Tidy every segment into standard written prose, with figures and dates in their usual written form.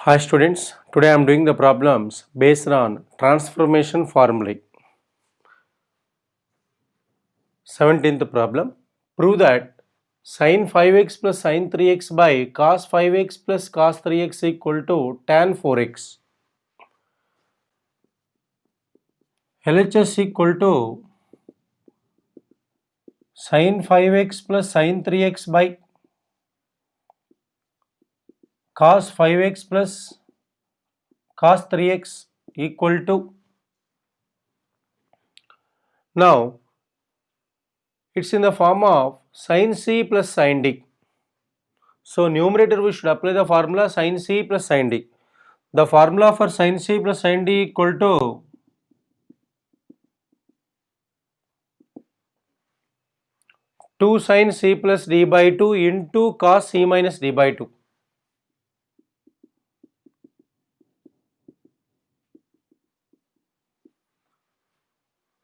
Hi students, today I am doing the problems based on transformation formulae. 17th problem, prove that sin 5x plus sin 3x by cos 5x plus cos 3x equal to tan 4x. LHS equal to sin 5x plus sin 3x by cos 5x plus cos 3x equal to, now it's in the form of sin c plus sin d. So numerator we should apply the formula sin c plus sin d. The formula for sin c plus sin d equal to 2 sin c plus d by 2 into cos c minus d by 2.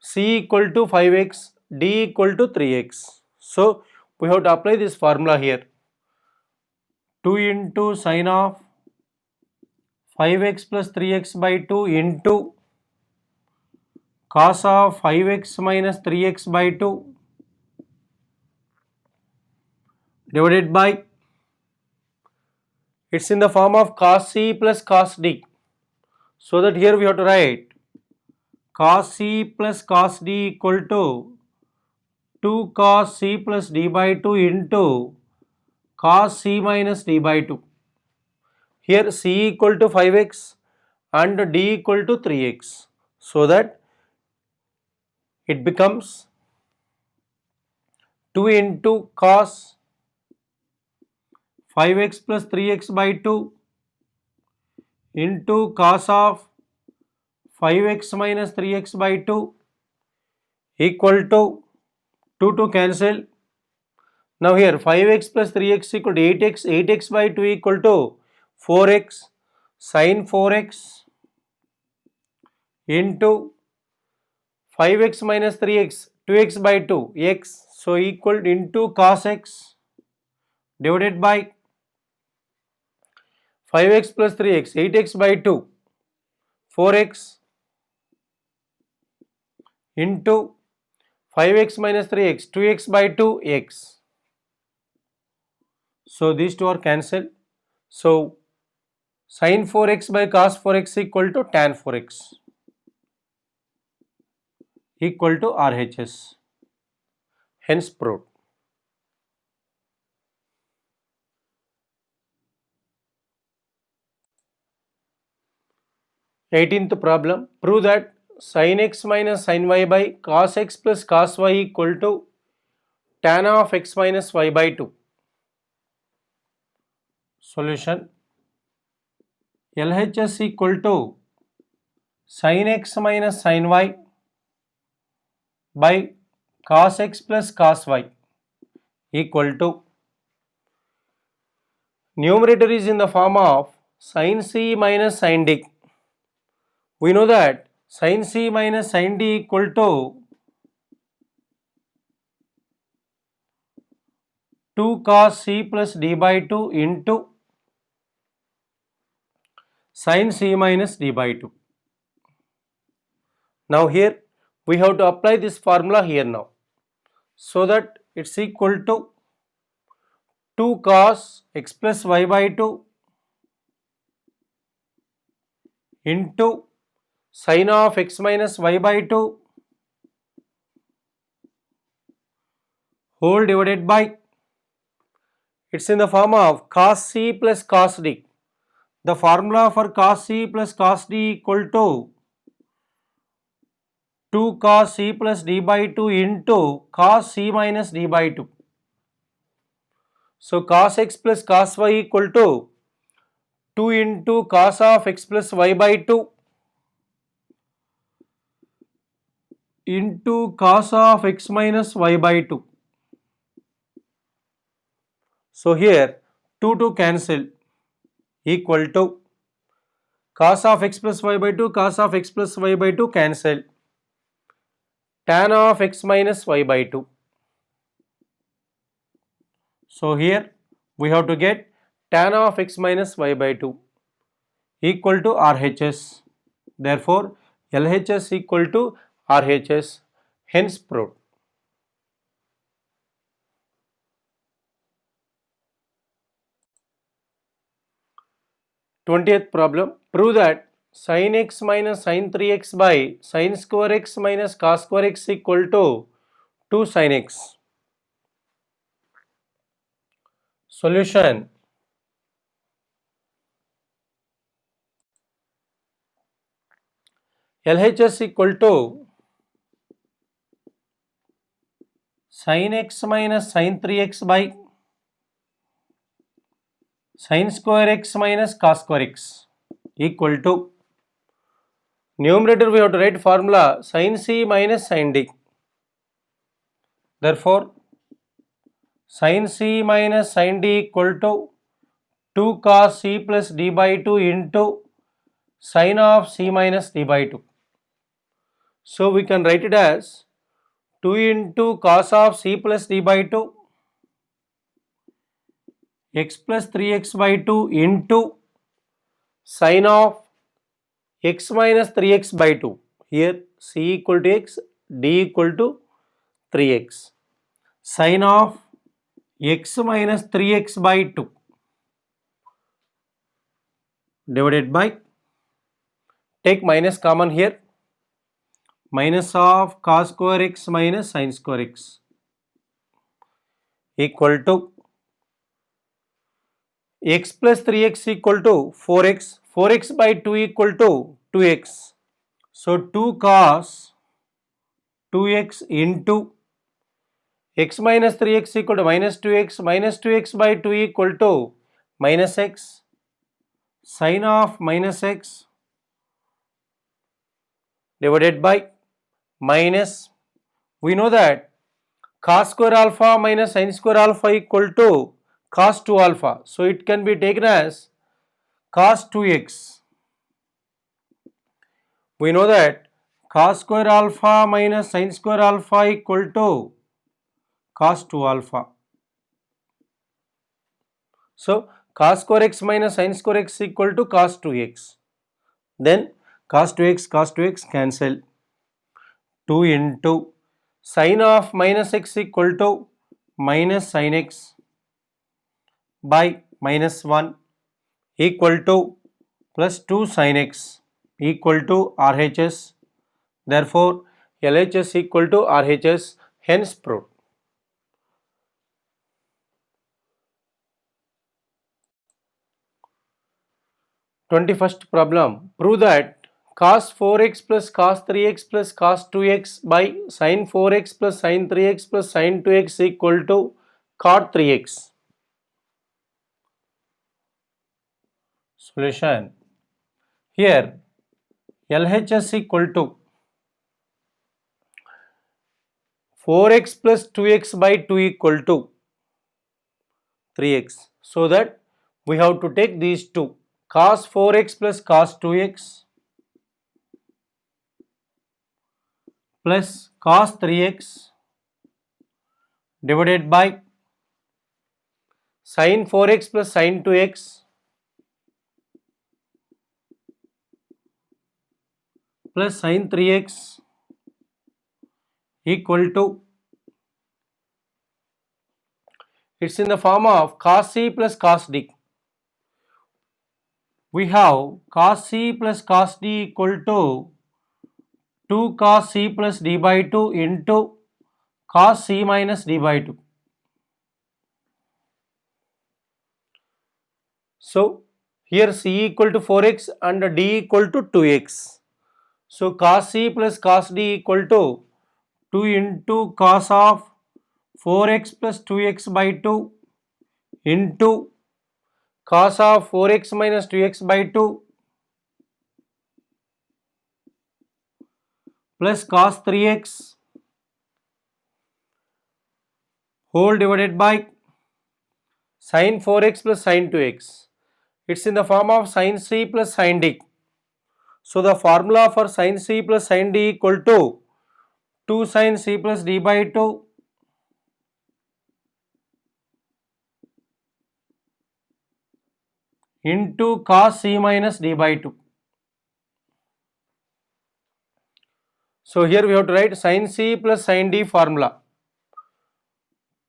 C equal to 5x, d equal to 3x. So we have to apply this formula here. 2 into sin of 5x plus 3x by 2 into cos of 5x minus 3x by 2 divided by, it's in the form of cos c plus cos d. So that here we have to write cos c plus cos d equal to 2 cos c plus d by 2 into cos c minus d by 2. Here c equal to 5x and d equal to 3x. So that it becomes 2 into cos 5x plus 3x by 2 into cos of 5x minus 3x by 2 equal to 2 to cancel. Now here 5x plus 3x equal to 8x, 8x by 2 equal to 4x, sin 4x into 5x minus 3x, 2x by 2, x, so equal into cos x divided by 5x plus 3x, 8x by 2, 4x into 5x minus 3x, 2x by 2, x. So these two are cancelled. So sin 4x by cos 4x equal to tan 4x equal to RHS. Hence proved. 18th problem, prove that sin x minus sin y by cos x plus cos y equal to tan of x minus y by 2. Solution, LHS equal to sin x minus sin y by cos x plus cos y equal to, numerator is in the form of sin c minus sin d. We know that sin c minus sin d equal to 2 cos c plus d by 2 into sin c minus d by 2. Now here we have to apply this formula here now. So that it's equal to 2 cos x plus y by 2 into sin of x minus y by 2 whole divided by, it's in the form of cos c plus cos d. The formula for cos c plus cos d equal to 2 cos c plus d by 2 into cos c minus d by 2. So cos x plus cos y equal to 2 into cos of x plus y by 2 into cos of x minus y by 2. So here 2 to cancel equal to cos of x plus y by 2, cos of x plus y by 2 cancel, tan of x minus y by 2. So here we have to get tan of x minus y by 2. equal to RHS. Therefore, LHS equal to RHS, hence proved. 20th problem, prove that sin x minus sin 3x by sin square x minus cos square x equal to 2 sin x. Solution, LHS equal to sin x minus sin 3x by sin square x minus cos square x equal to, numerator we have to write formula sin c minus sin d. Therefore, sin c minus sin d equal to 2 cos c plus d by 2 into sin of c minus d by 2. So, we can write it as 2 into cos of c plus d by 2 x plus 3x by 2 into sin of x minus 3x by 2. Here c equal to x, d equal to 3x. Sin of x minus 3x by 2 divided by, take minus common here, minus of cos square x minus sin square x equal to x plus 3x equal to 4x, 4x by 2 equal to 2x. So, 2 cos 2x into x minus 3x equal to minus 2x by 2 equal to minus x, sin of minus x divided by minus, we know that cos square alpha minus sin square alpha equal to cos 2 alpha. So, it can be taken as cos 2x. We know that cos square alpha minus sin square alpha equal to cos 2 alpha. So, cos square x minus sin square x equal to cos 2x. Then cos 2x cancel. 2 into sin of minus x equal to minus sin x by minus 1 equal to plus 2 sin x equal to RHS. Therefore, LHS equal to RHS, hence proved. 21st problem, prove that cos 4x plus cos 3x plus cos 2x by sin 4x plus sin 3x plus sin 2x equal to cot 3x. Solution, here LHS equal to 4x plus 2x by 2 equal to 3x. So that we have to take these two, cos 4x plus cos 2x plus cos 3x divided by sin 4x plus sin 2x plus sin 3x equal to, it's in the form of cos c plus cos d. We have cos c plus cos d equal to 2 cos c plus d by 2 into cos c minus d by 2. So, here c equal to 4x and d equal to 2x. So, cos c plus cos d equal to 2 into cos of 4x plus 2x by 2 into cos of 4x minus 2x by 2 plus cos 3x whole divided by sin 4x plus sin 2x. It's in the form of sin c plus sin d. So, the formula for sin c plus sin d equal to 2 sin c plus d by 2 into cos c minus d by 2. So here we have to write sin c plus sin d formula.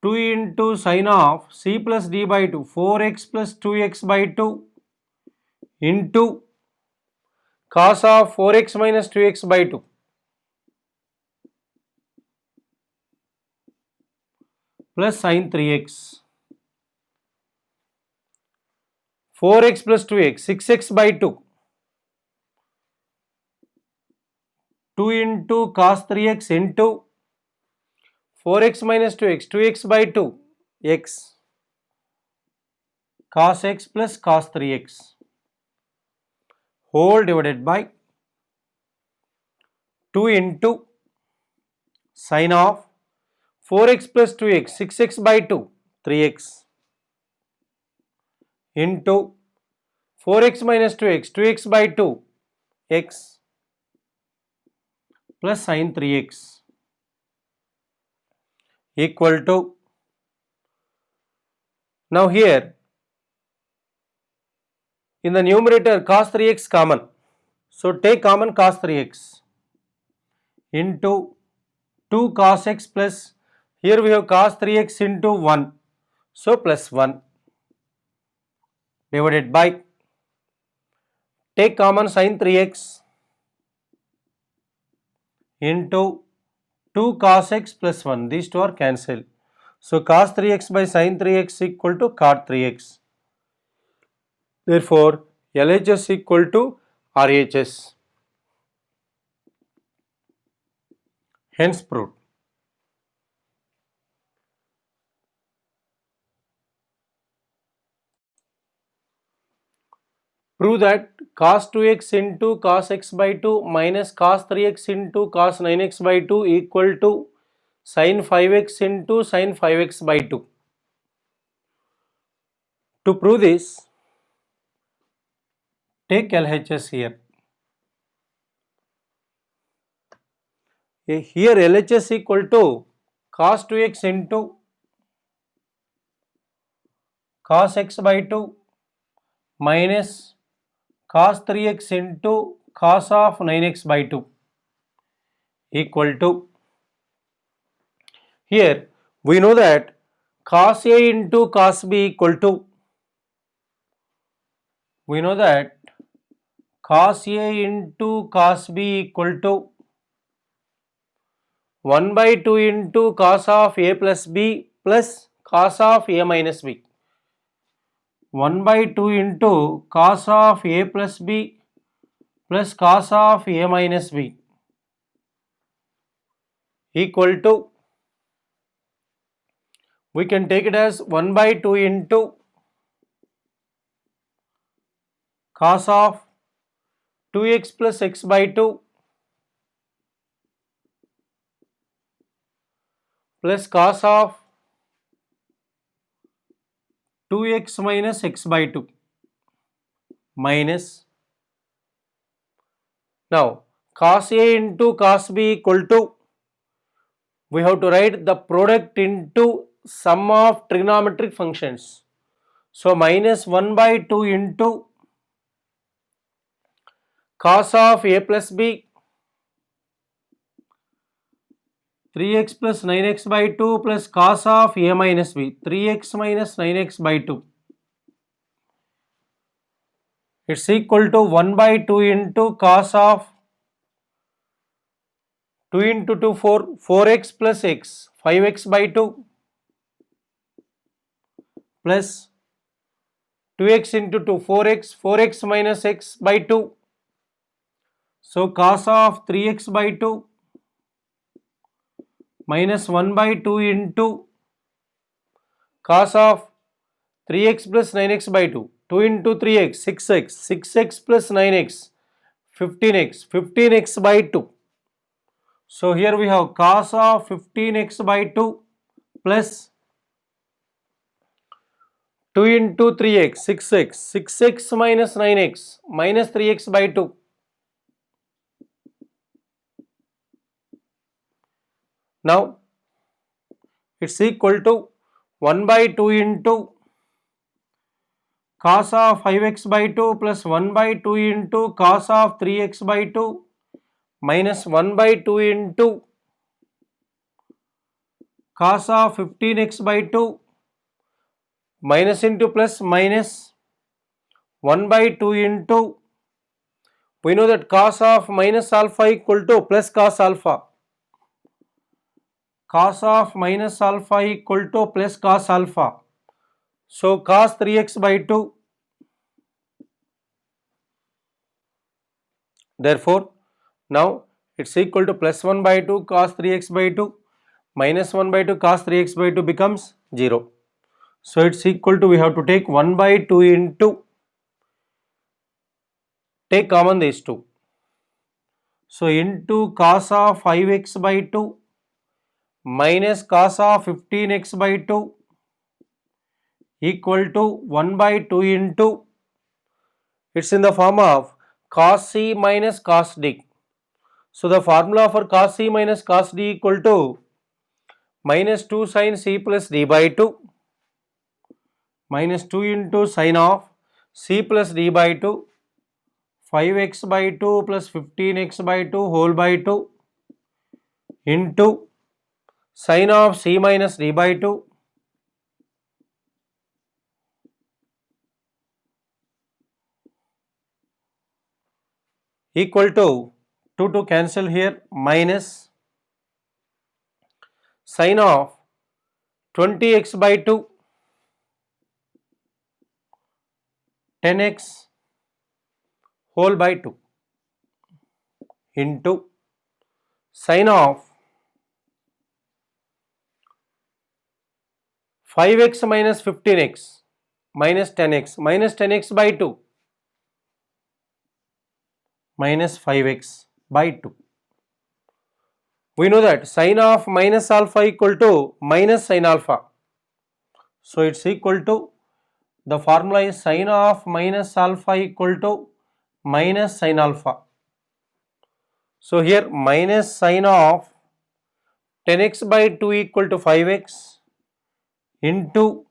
2 into sin of c plus d by 2, 4x plus 2x by 2 into cos of 4x minus 2x by 2 plus sin 3x. 4x plus 2x, 6x by 2. 2 into cos 3x into 4x minus 2x, 2x by 2, x. Cos x plus cos 3x whole divided by 2 into sin of 4x plus 2x, 6x by 2, 3x into 4x minus 2x, 2x by 2, x plus sin 3x equal to, now here in the numerator cos 3x common. So take common cos 3x into 2 cos x plus, here we have cos 3x into 1. So plus 1 divided by, take common sin 3x into 2 cos x plus 1. These two are cancelled. So cos 3x by sin 3x equal to cot 3x. Therefore, LHS equal to RHS. Hence proved. Prove that cos 2x into cos x by 2 minus cos 3x into cos 9x by 2 equal to sin 5x into sin 5x by 2. To prove this, take LHS here. Here LHS equal to cos 2x into cos x by 2 minus cos 3x into cos of 9x by 2 equal to, here we know that cos A into cos B equal to, we know that cos A into cos B equal to 1 by 2 into cos of A plus B plus cos of A minus B. 1 by 2 into cos of A plus B plus cos of A minus B equal to, we can take it as 1 by 2 into cos of 2x plus x by 2 plus cos of 2x minus x by 2 minus, now cos A into cos B equal to, we have to write the product into sum of trigonometric functions. So minus 1 by 2 into cos of A plus B 3x plus 9x by 2 plus cos of A minus B 3x minus 9x by 2. It's equal to 1 by 2 into cos of 2 into 2 4x plus x 5x by 2 plus 2x into 2 4x minus x by 2. So cos of 3x by 2 minus 1 by 2 into cos of 3x plus 9x by 2, 2 into 3x 6x, 6x plus 9x 15x, 15x by 2. So here we have cos of 15x by 2 plus 2 into 3x 6x, 6x minus 9x minus 3x by 2. Now it's equal to 1 by 2 into cos of 5x by 2 plus 1 by 2 into cos of 3x by 2 minus 1 by 2 into cos of 15x by 2 minus into plus minus 1 by 2 into, we know that cos of minus alpha equal to plus cos alpha. Cos of minus alpha equal to plus cos alpha. So cos 3x by 2. Therefore, now it's equal to plus 1 by 2 cos 3x by 2 minus 1 by 2 cos 3x by 2 becomes 0. So it's equal to, we have to take 1 by 2 into, take common these two. So into cos of 5x by 2 minus cos of 15x by 2 equal to 1 by 2 into, it's in the form of cos c minus cos d. So the formula for cos c minus cos d equal to minus 2 sin c plus d by 2 minus 2 into sin of c plus d by 2 5x by 2 plus 15x by 2 whole by 2 into sin of c minus d by 2 equal to 2 to cancel here minus sin of 20x by 2 10x whole by 2 into sin of 5x minus 15x minus 10x by 2 minus 5x by 2. We know that sin of minus alpha equal to minus sin alpha. So it's equal to, the formula is sin of minus alpha equal to minus sin alpha. So here minus sin of 10x by 2 equal to 5x into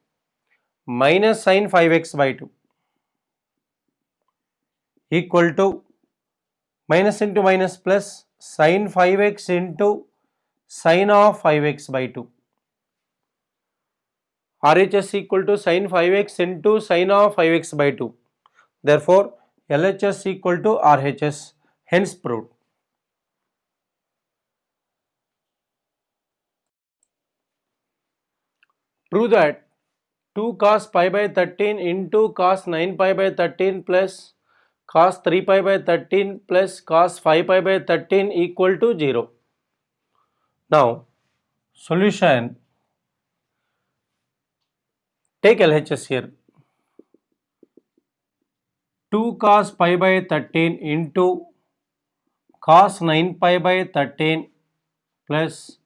minus sin 5x by 2 equal to minus into minus plus sin 5x into sin of 5x by 2. RHS equal to sin 5x into sin of 5x by 2. Therefore, LHS equal to RHS, hence proved. Prove that 2 cos pi by 13 into cos 9 pi by 13 plus cos 3 pi by 13 plus cos 5 pi by 13 equal to 0. Now, solution, take LHS here. 2 cos pi by 13 into cos 9 pi by 13 plus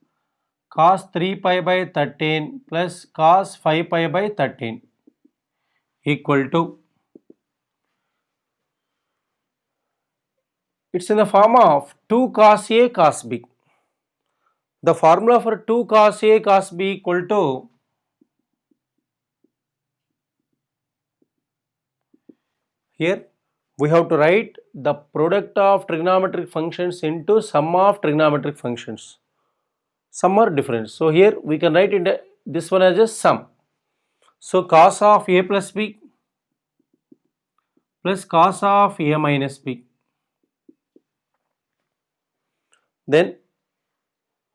cos 3 pi by 13 plus cos 5 pi by 13 equal to, it's in the form of 2 cos A cos B. The formula for 2 cos A cos B equal to, here we have to write the product of trigonometric functions into sum of trigonometric functions. Sum or difference. So here we can write in this one as a sum. So cos of A plus B plus cos of A minus B. Then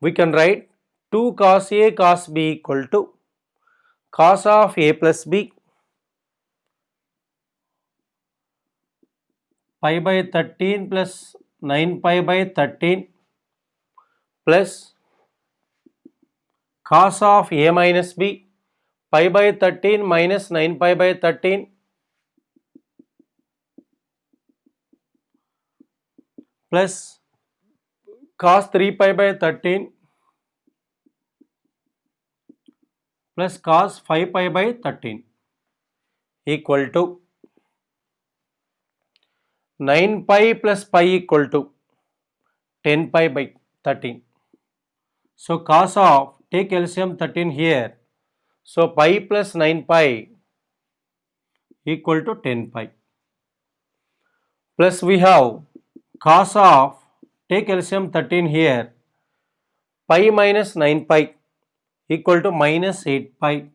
we can write 2 cos A cos B equal to cos of A plus B pi by 13 plus 9 pi by 13 plus cos of A minus B pi by 13 minus 9 pi by 13 plus cos 3 pi by 13 plus cos 5 pi by 13 equal to 9 pi plus pi equal to 10 pi by 13. So cos of, take LCM 13 here. So pi plus 9 pi equal to 10 pi. Plus we have cos of, take LCM 13 here, pi minus 9 pi equal to minus 8 pi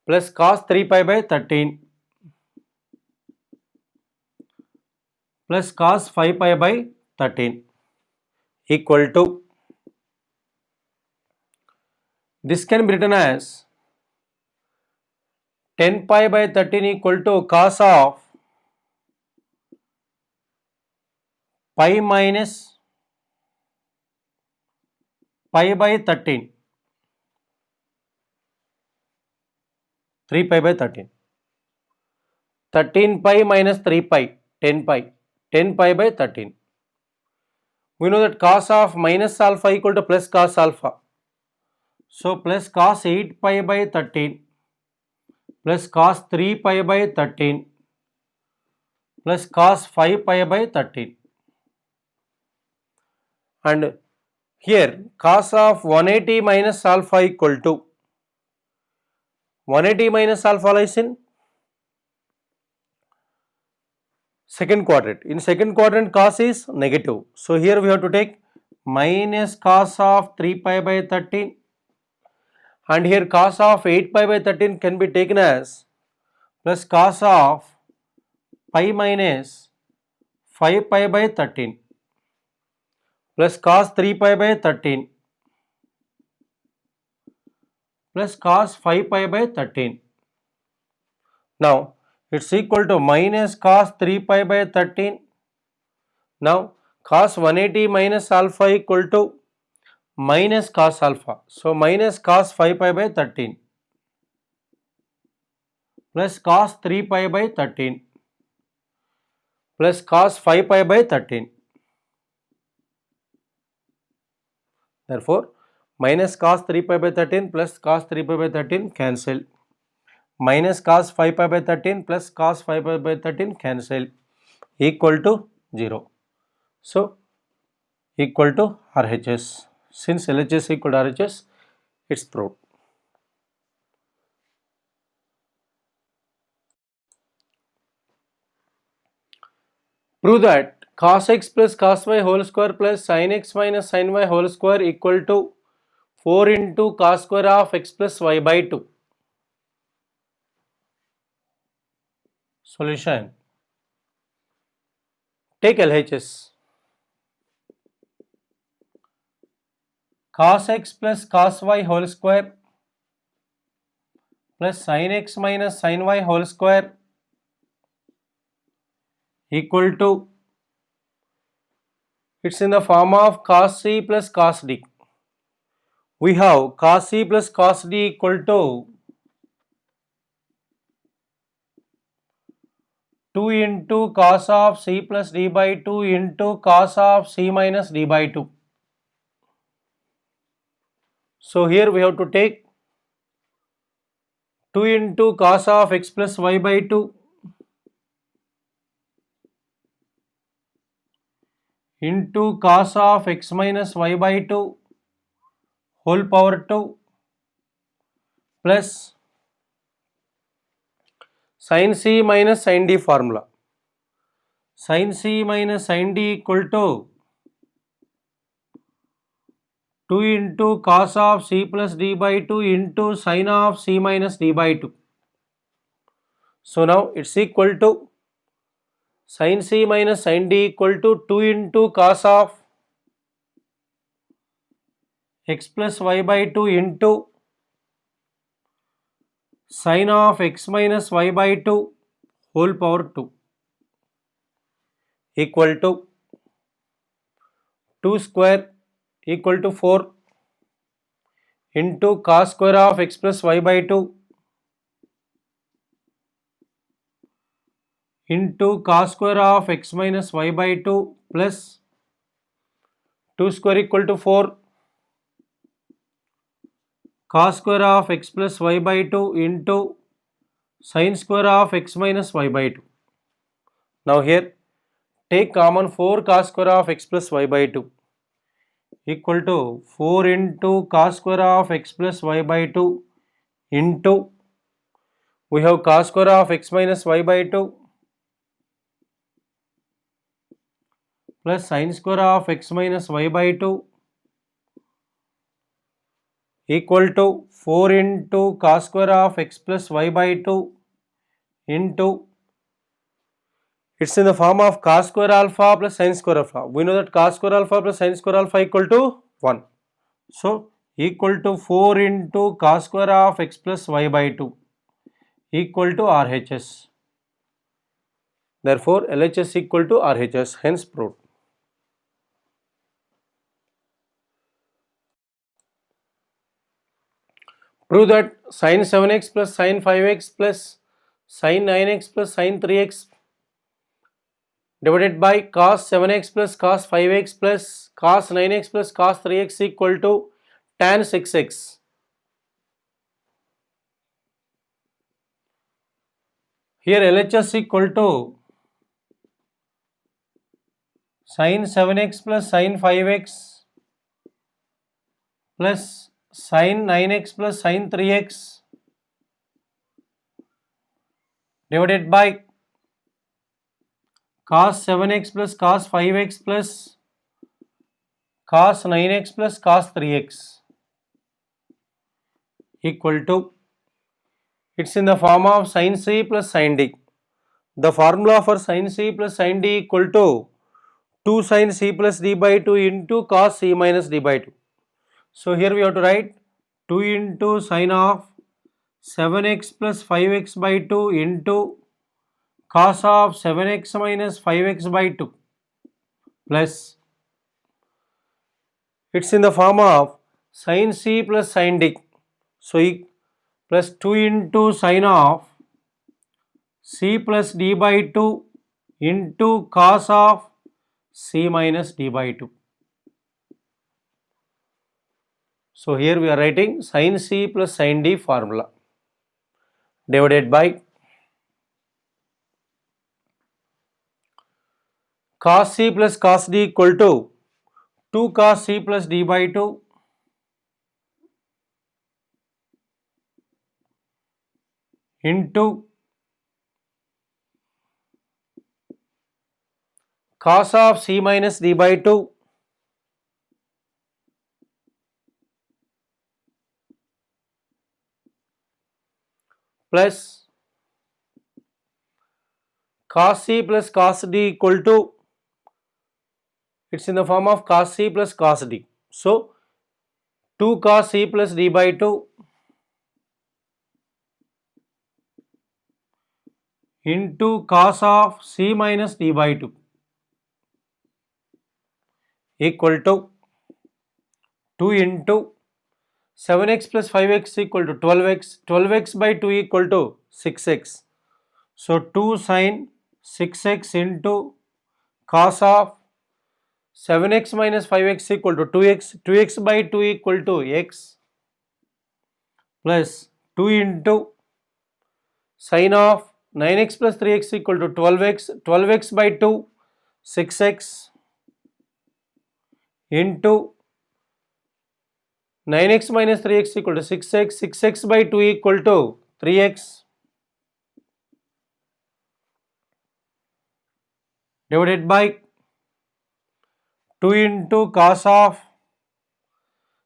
plus cos 3 pi by 13 plus cos 5 pi by 13 equal to, this can be written as 10 pi by 13 equal to cos of pi minus pi by 13, 3 pi by 13. 13 pi minus 3 pi, 10 pi, 10 pi by 13. We know that cos of minus alpha equal to plus cos alpha. So plus cos 8 pi by 13 plus cos 3 pi by 13 plus cos 5 pi by 13. And here cos of 180 minus alpha equal to 180 minus alpha lies in second quadrant. In second quadrant cos is negative. So here we have to take minus cos of 3 pi by 13, and here cos of 8 pi by 13 can be taken as plus cos of pi minus 5 pi by 13 plus cos 3 pi by 13 plus cos 5 pi by 13. Now it's equal to minus cos 3 pi by 13. Now cos 180 minus alpha equal to minus cos alpha. So minus cos 5 pi by 13 plus cos 3 pi by 13 plus cos 5 pi by 13. Therefore, minus cos 3 pi by 13 plus cos 3 pi by 13 cancel. Minus cos 5 pi by 13 plus cos 5 pi by 13 cancel, equal to 0. So, equal to RHS. Since LHS equal to RHS, it's proved. Prove that cos x plus cos y whole square plus sin x minus sin y whole square equal to 4 into cos square of x plus y by 2. Solution. Take LHS. Cos x plus cos y whole square plus sin x minus sin y whole square equal to, it's in the form of cos c plus cos d. We have cos c plus cos d equal to 2 into cos of c plus d by 2 into cos of c minus d by 2. So here we have to take 2 into cos of x plus y by 2 into cos of x minus y by 2 whole power 2 plus sin c minus sin d formula. Sin c minus sin d equal to 2 into cos of c plus d by 2 into sin of c minus d by 2. So now it's equal to sin c minus sin d equal to 2 into cos of x plus y by 2 into sin of x minus y by 2 whole power 2 equal to 2 square equal to 4 into cos square of x plus y by 2 into cos square of x minus y by 2 plus 2 square equal to 4 cos square of x plus y by 2 into sin square of x minus y by 2. Now here take common 4 cos square of x plus y by 2 equal to 4 into cos square of x plus y by 2 into We have cos square of x minus y by 2 plus sin square of x minus y by 2 equal to 4 into cos square of x plus y by 2 into, it's in the form of cos square alpha plus sin square alpha. We know that cos square alpha plus sin square alpha equal to 1. So, equal to 4 into cos square of x plus y by 2 equal to RHS. Therefore, LHS equal to RHS, hence proved. Prove that sin 7x plus sin 5x plus sin 9x plus sin 3x divided by cos 7x plus cos 5x plus cos 9x plus cos 3x equal to tan 6x. Here LHS equal to sin 7x plus sin 5x plus sin 9x plus sin 3x divided by cos 7x plus cos 5x plus cos 9x plus cos 3x equal to, it's in the form of sin C plus sin D. The formula for sin C plus sin D equal to 2 sin C plus D by 2 into cos C minus D by 2. So here we have to write 2 into sin of 7x plus 5x by 2 into cos of 7x minus 5x by 2 plus, it's in the form of sin C plus sin D. So plus 2 into sin of C plus D by 2 into cos of C minus D by 2. So here we are writing sin C plus sin D formula divided by cos C plus cos D equal to 2 cos C plus D by 2 into cos of C minus D by 2 plus cos C plus cos D equal to, it's in the form of cos C plus cos D. So 2 cos C plus D by 2 into cos of C minus D by 2 equal to 2 into 7x plus 5x equal to 12x, 12x by 2 equal to 6x. So 2 sin 6x into cos of 7x minus 5x equal to 2x, 2x by 2 equal to x plus 2 into sin of 9x plus 3x equal to 12x, 12x by 2 6x into 9x minus 3x equal to 6x, 6x by 2 equal to 3x divided by 2 into cos of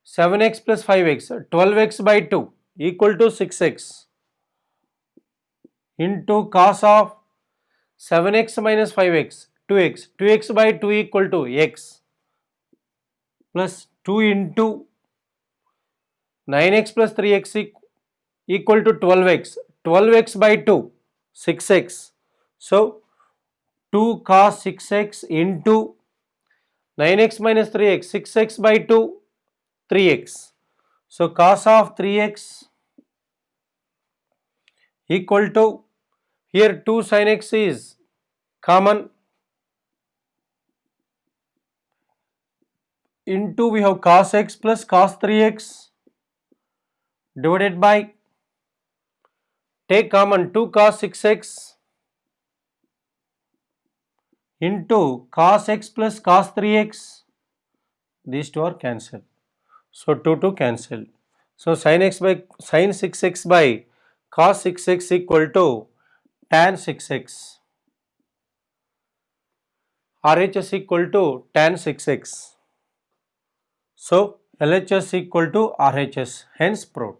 7x plus 5x, 12x by 2 equal to 6x into cos of 7x minus 5x, 2x, 2x by 2 equal to x plus 2 into 9x plus 3x equal to 12x, 12x by 2, 6x. So 2 cos 6x into 9x minus 3x, 6x by 2, 3x. So cos of 3x equal to, here 2 sin x is common, into we have cos x plus cos 3x divided by, take common 2 cos 6x into cos x plus cos 3x, these two are cancelled. So 2 cancel. So sin x by sin 6x by cos 6x equal to tan 6x. RHS equal to tan 6x. So LHS equal to RHS, hence proved.